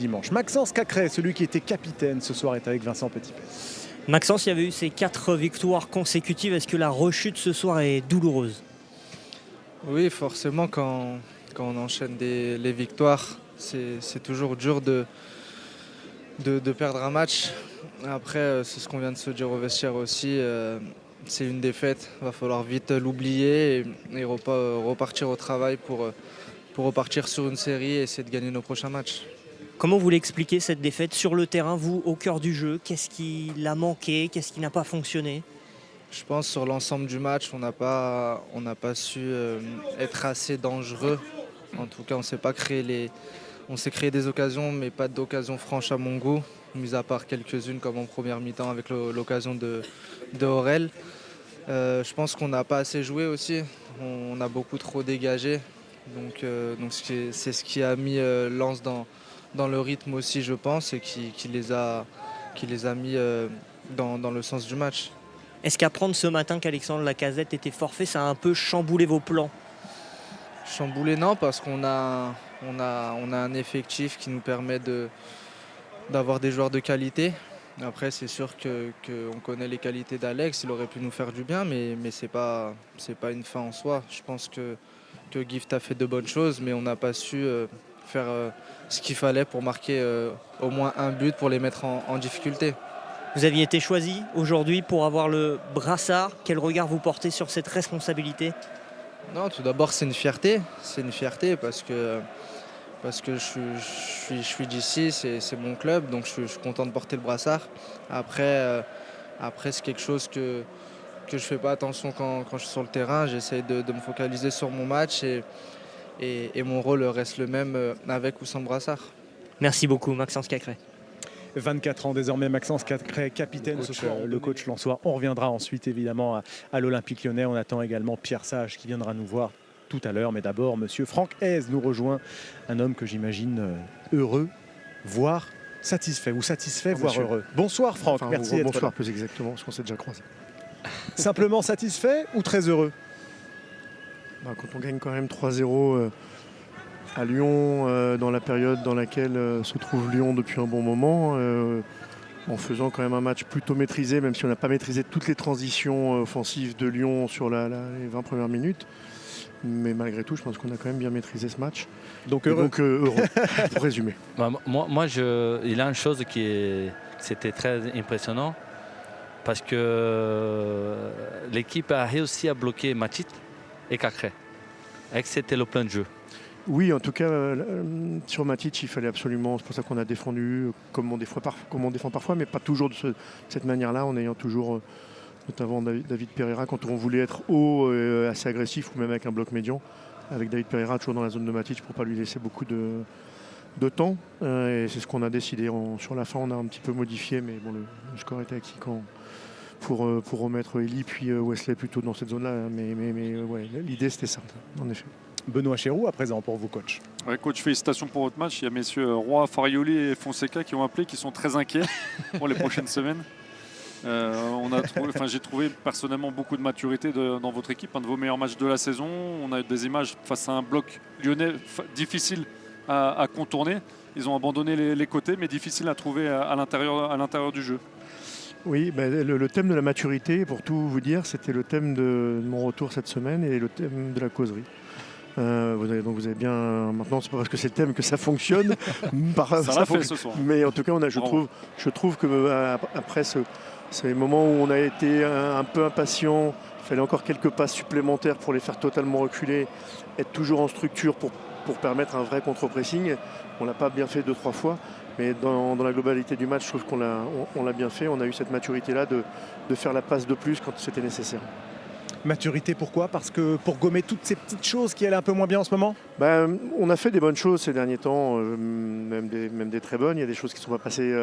dimanche. Maxence Cacré, celui qui était capitaine ce soir, est avec Vincent Petitpé. Maxence, il y avait eu ces 4 victoires consécutives. Est-ce que la rechute ce soir est douloureuse? Oui, forcément, quand on enchaîne les victoires, c'est toujours dur de perdre un match. Après, c'est ce qu'on vient de se dire au vestiaire aussi. C'est une défaite, il va falloir vite l'oublier et repartir au travail pour repartir sur une série et essayer de gagner nos prochains matchs. Comment vous l'expliquez cette défaite sur le terrain, vous, au cœur du jeu? Qu'est-ce qui l'a manqué? Qu'est-ce qui n'a pas fonctionné? Je pense sur l'ensemble du match, on n'a pas su être assez dangereux. En tout cas, on s'est créé des occasions, mais pas d'occasions franches à mon goût, mis à part quelques-unes comme en première mi-temps avec l'occasion de Aurel. Je pense qu'on n'a pas assez joué aussi. On a beaucoup trop dégagé. Donc c'est ce qui a mis Lens dans le rythme aussi, je pense, et qui les a mis dans le sens du match. Est-ce qu'apprendre ce matin qu'Alexandre Lacazette était forfait, ça a un peu chamboulé vos plans? Chamboulé, non, parce qu'on a un effectif qui nous permet d'avoir des joueurs de qualité. Après, c'est sûr qu'on connaît les qualités d'Alex, il aurait pu nous faire du bien, mais c'est pas une fin en soi. Je pense que Gift a fait de bonnes choses, mais on n'a pas su faire ce qu'il fallait pour marquer au moins un but pour les mettre en difficulté. Vous aviez été choisi aujourd'hui pour avoir le brassard. Quel regard vous portez sur cette responsabilité? Non, tout d'abord, c'est une fierté. C'est une fierté parce que je suis d'ici, c'est mon club, donc je suis content de porter le brassard. Après c'est quelque chose que je fais pas attention quand je suis sur le terrain. J'essaie de me focaliser sur mon match et mon rôle reste le même avec ou sans le brassard. Merci beaucoup, Maxence Cacré. 24 ans désormais, Maxence Cacré, capitaine, le coach lensois. On reviendra ensuite évidemment à l'Olympique Lyonnais. On attend également Pierre Sage qui viendra nous voir tout à l'heure. Mais d'abord, monsieur Franck Hez nous rejoint. Un homme que j'imagine heureux, voire satisfait. Ou satisfait, voire heureux. Bonsoir Franck, merci d'être là. Bonsoir plus exactement, parce qu'on s'est déjà croisé. Simplement satisfait ou très heureux? Quand on gagne quand même 3-0 à Lyon, dans la période dans laquelle se trouve Lyon depuis un bon moment, en faisant quand même un match plutôt maîtrisé, même si on n'a pas maîtrisé toutes les transitions offensives de Lyon sur les 20 premières minutes. Mais malgré tout, je pense qu'on a quand même bien maîtrisé ce match. Donc heureux. Heureux, pour résumer. Il a une chose c'était très impressionnant, parce que l'équipe a réussi à bloquer Matip et Cacré. Et que c'était le plein de jeu. Oui, en tout cas, sur Matic, il fallait absolument, c'est pour ça qu'on a défendu comme on défend parfois, mais pas toujours de cette manière-là, en ayant toujours, notamment David Pereira, quand on voulait être haut, assez agressif, ou même avec un bloc médian, avec David Pereira toujours dans la zone de Matic pour ne pas lui laisser beaucoup de temps. Et c'est ce qu'on a décidé. Sur la fin, on a un petit peu modifié, mais bon, le score était acquis pour remettre Eli puis Wesley plutôt dans cette zone-là. Mais ouais, l'idée, c'était ça, en effet. Benoît Chéroux, à présent, pour vous, coach. Ouais, coach, félicitations pour votre match. Il y a messieurs Roy, Farioli et Fonseca qui ont appelé, qui sont très inquiets pour les prochaines semaines. J'ai trouvé personnellement beaucoup de maturité dans votre équipe, un de vos meilleurs matchs de la saison. On a eu des images face à un bloc lyonnais difficile à contourner. Ils ont abandonné les côtés, mais difficile à trouver à l'intérieur du jeu. Oui, le thème de la maturité, pour tout vous dire, c'était le thème de mon retour cette semaine et le thème de la causerie. Vous avez bien. Maintenant, c'est pas parce que c'est le thème que ça fonctionne. ça fait ce soir. Mais en tout cas, je trouve que après ces moments où on a été un peu impatient, il fallait encore quelques passes supplémentaires pour les faire totalement reculer, être toujours en structure pour permettre un vrai contre-pressing. On l'a pas bien fait 2-3 fois, mais dans la globalité du match, je trouve qu'on l'a bien fait. On a eu cette maturité-là de faire la passe de plus quand c'était nécessaire. Maturité, pourquoi? Parce que pour gommer toutes ces petites choses qui allaient un peu moins bien en ce moment? On a fait des bonnes choses ces derniers temps, même des très bonnes. Il y a des choses qui ne sont pas passées,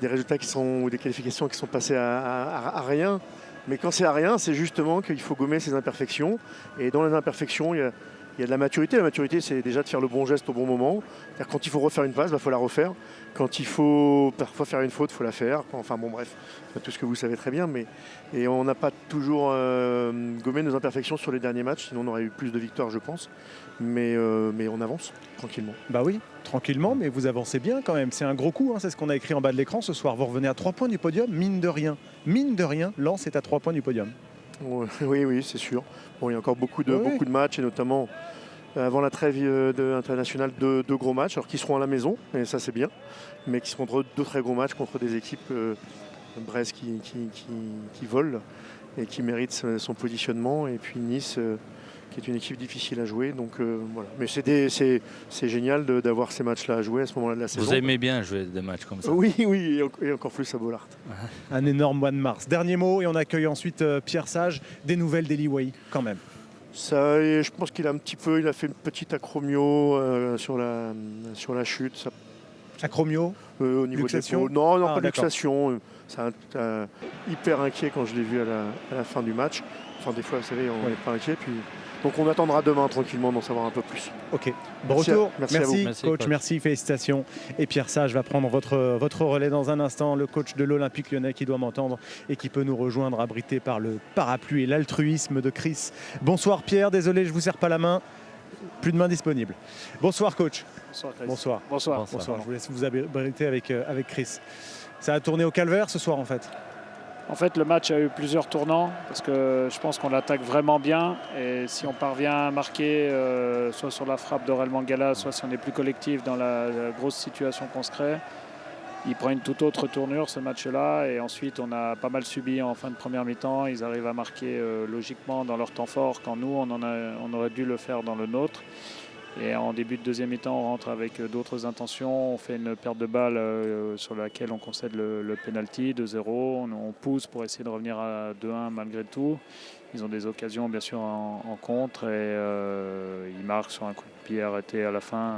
des résultats ou des qualifications qui sont passées à rien. Mais quand c'est à rien, c'est justement qu'il faut gommer ces imperfections. Et dans les imperfections, il il y a de la maturité. La maturité, c'est déjà de faire le bon geste au bon moment. C'est-à-dire, quand il faut refaire une passe, il faut la refaire. Quand il faut parfois faire une faute, il faut la faire. Enfin bon, bref, tout ce que vous savez très bien. Et on n'a pas toujours gommé nos imperfections sur les derniers matchs, sinon on aurait eu plus de victoires, je pense. Mais on avance tranquillement. Bah oui, tranquillement, mais vous avancez bien quand même. C'est un gros coup, hein, c'est ce qu'on a écrit en bas de l'écran ce soir. Vous revenez à 3 points du podium, mine de rien. Mine de rien, Lens est à 3 points du podium. Oui, c'est sûr. Bon, il y a encore beaucoup de matchs, et notamment avant la trêve internationale, deux gros matchs, alors qui seront à la maison, et ça c'est bien, mais qui seront deux très gros matchs contre des équipes Brest qui volent et qui méritent son positionnement, et puis Nice qui est une équipe difficile à jouer. Donc voilà. Mais c'est génial d'avoir ces matchs-là à jouer à ce moment-là de la saison. Vous aimez bien jouer des matchs comme ça? Oui, et encore plus à Bollaert. Un énorme mois de mars. Dernier mot, et on accueille ensuite Pierre Sage. Des nouvelles d'Eli Wahi, quand même. Ça, je pense qu'il a il a fait une petite acromio sur la chute. Ça, acromio au niveau de l'épaule. Non, pas de luxation. C'est hyper inquiet quand je l'ai vu à la fin du match. Enfin, des fois, vous savez, on n'est pas inquiet. Donc on attendra demain tranquillement d'en savoir un peu plus. Ok. Bon retour. Merci à vous. Merci, coach. Merci, félicitations. Et Pierre Sage va prendre votre relais dans un instant. Le coach de l'Olympique Lyonnais qui doit m'entendre et qui peut nous rejoindre, abrité par le parapluie et l'altruisme de Chris. Bonsoir Pierre, désolé, je ne vous serre pas la main. Plus de main disponible. Bonsoir coach. Bonsoir Chris. Bonsoir. Je vous laisse vous abriter avec Chris. Ça a tourné au calvaire ce soir en fait. En fait, le match a eu plusieurs tournants parce que je pense qu'on l'attaque vraiment bien. Et si on parvient à marquer, soit sur la frappe d'Aurel Mangala, soit si on est plus collectif dans la grosse situation qu'on se crée, il prend une toute autre tournure ce match-là. Et ensuite, on a pas mal subi en fin de première mi-temps. Ils arrivent à marquer logiquement dans leur temps fort quand nous, on aurait dû le faire dans le nôtre. Et en début de deuxième mi-temps, on rentre avec d'autres intentions. On fait une perte de balle sur laquelle on concède le penalty de 0. On pousse pour essayer de revenir à 2-1 malgré tout. Ils ont des occasions bien sûr en contre et ils marquent sur un coup de pied arrêté à la fin.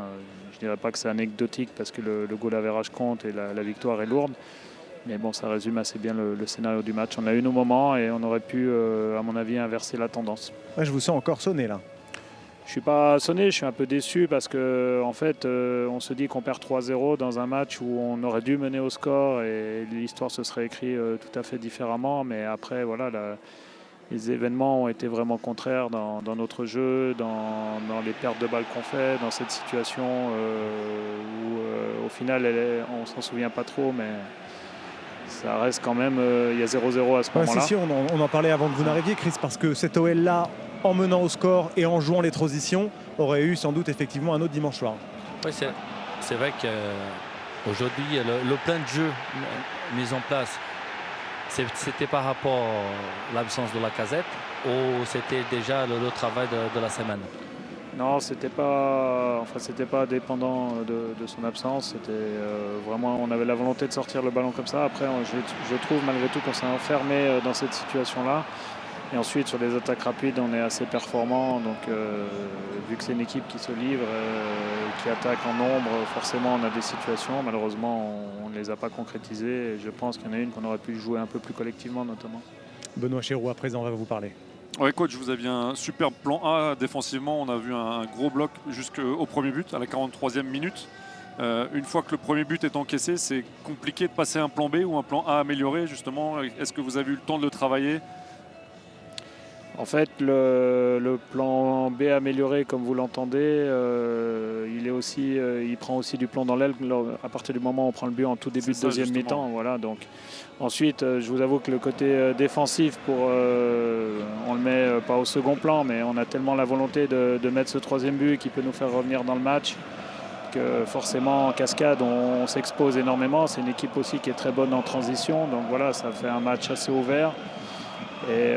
Je ne dirais pas que c'est anecdotique parce que le goal average compte et la victoire est lourde. Mais bon, ça résume assez bien le scénario du match. On a eu nos moments et on aurait pu, à mon avis, inverser la tendance. Ouais, je vous sens encore sonné là. Je ne suis pas sonné, je suis un peu déçu parce qu'en fait, on se dit qu'on perd 3-0 dans un match où on aurait dû mener au score et l'histoire se serait écrite tout à fait différemment. Mais après, voilà, les événements ont été vraiment contraires dans notre jeu, dans les pertes de balles qu'on fait, dans cette situation où au final, on ne s'en souvient pas trop, mais ça reste quand même, il y a 0-0 à ce moment-là. Si, on en parlait avant que vous n'arriviez, Chris, parce que cet OL-là, en menant au score et en jouant les transitions, aurait eu sans doute effectivement un autre dimanche soir. Oui, c'est vrai qu'aujourd'hui, le plan de jeu mis en place, c'était par rapport à l'absence de Lacazette ou c'était déjà le travail de la semaine? Non, c'était pas dépendant de son absence. C'était vraiment, on avait la volonté de sortir le ballon comme ça. Après, je trouve malgré tout qu'on s'est enfermé dans cette situation-là. Et ensuite, sur les attaques rapides, on est assez performant. Donc, vu que c'est une équipe qui se livre, qui attaque en nombre, forcément, on a des situations. Malheureusement, on ne les a pas concrétisées. Et je pense qu'il y en a une qu'on aurait pu jouer un peu plus collectivement, notamment. Benoît Chéroux, à présent, va vous parler. Oui, coach, vous aviez un super plan A défensivement. On a vu un gros bloc jusqu'au premier but, à la 43e minute. Une fois que le premier but est encaissé, c'est compliqué de passer un plan B ou un plan A amélioré, justement. Est-ce que vous avez eu le temps de le travailler ? En fait, le plan B amélioré, comme vous l'entendez, il prend aussi du plomb dans l'aile à partir du moment où on prend le but en tout début de deuxième mi-temps. Voilà, donc. Ensuite, je vous avoue que le côté défensif, on le met pas au second plan, mais on a tellement la volonté de mettre ce troisième but qui peut nous faire revenir dans le match que forcément en cascade, on s'expose énormément. C'est une équipe aussi qui est très bonne en transition, donc voilà, ça fait un match assez ouvert. Et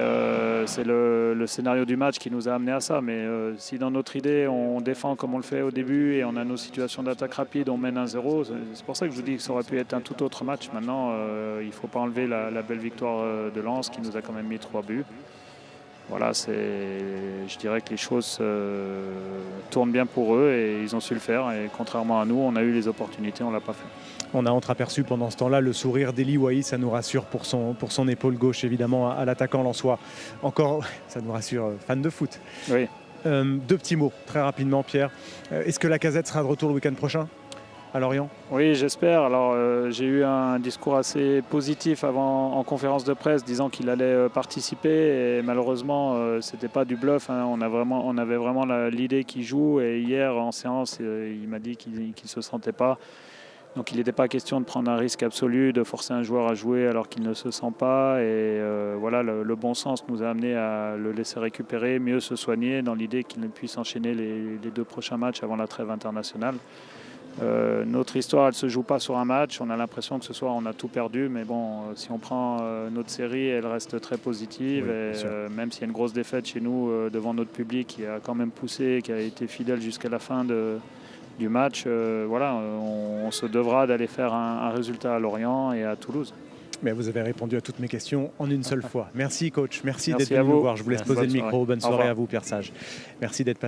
c'est le scénario du match qui nous a amené à ça. Mais si dans notre idée, on défend comme on le fait au début et on a nos situations d'attaque rapide, on mène 1-0, c'est pour ça que je vous dis que ça aurait pu être un tout autre match. Maintenant, il ne faut pas enlever la belle victoire de Lens qui nous a quand même mis 3 buts. Voilà, je dirais que les choses tournent bien pour eux et ils ont su le faire. Et contrairement à nous, on a eu les opportunités, on ne l'a pas fait. On a entreaperçu pendant ce temps-là le sourire d'Eli Wahi, ça nous rassure pour son épaule gauche évidemment à l'attaquant lensois. Encore, ça nous rassure, fan de foot. Oui. Deux petits mots, très rapidement, Pierre. Est-ce que Lacazette sera de retour le week-end prochain à Lorient? Oui, j'espère. Alors, j'ai eu un discours assez positif avant en conférence de presse disant qu'il allait participer et malheureusement, c'était pas du bluff. Hein. On avait vraiment l'idée qu'il joue et hier en séance, il m'a dit qu'il se sentait pas. Donc, il n'était pas question de prendre un risque absolu, de forcer un joueur à jouer alors qu'il ne se sent pas. Et voilà, le bon sens nous a amené à le laisser récupérer, mieux se soigner dans l'idée qu'il puisse enchaîner les 2 prochains matchs avant la trêve internationale. Notre histoire, elle ne se joue pas sur un match. On a l'impression que ce soir, on a tout perdu. Mais bon, si on prend notre série, elle reste très positive. Oui, et, même s'il y a une grosse défaite chez nous devant notre public qui a quand même poussé, qui a été fidèle jusqu'à la fin du match, voilà, on se devra d'aller faire un résultat à Lorient et à Toulouse. Mais vous avez répondu à toutes mes questions en une seule fois. Merci coach, merci d'être Merci venu à vous. nous voir. Je vous laisse Merci. poser le Bonne micro. soirée. Bonne Au soirée revoir. à vous Pierre Sage. Merci d'être passé.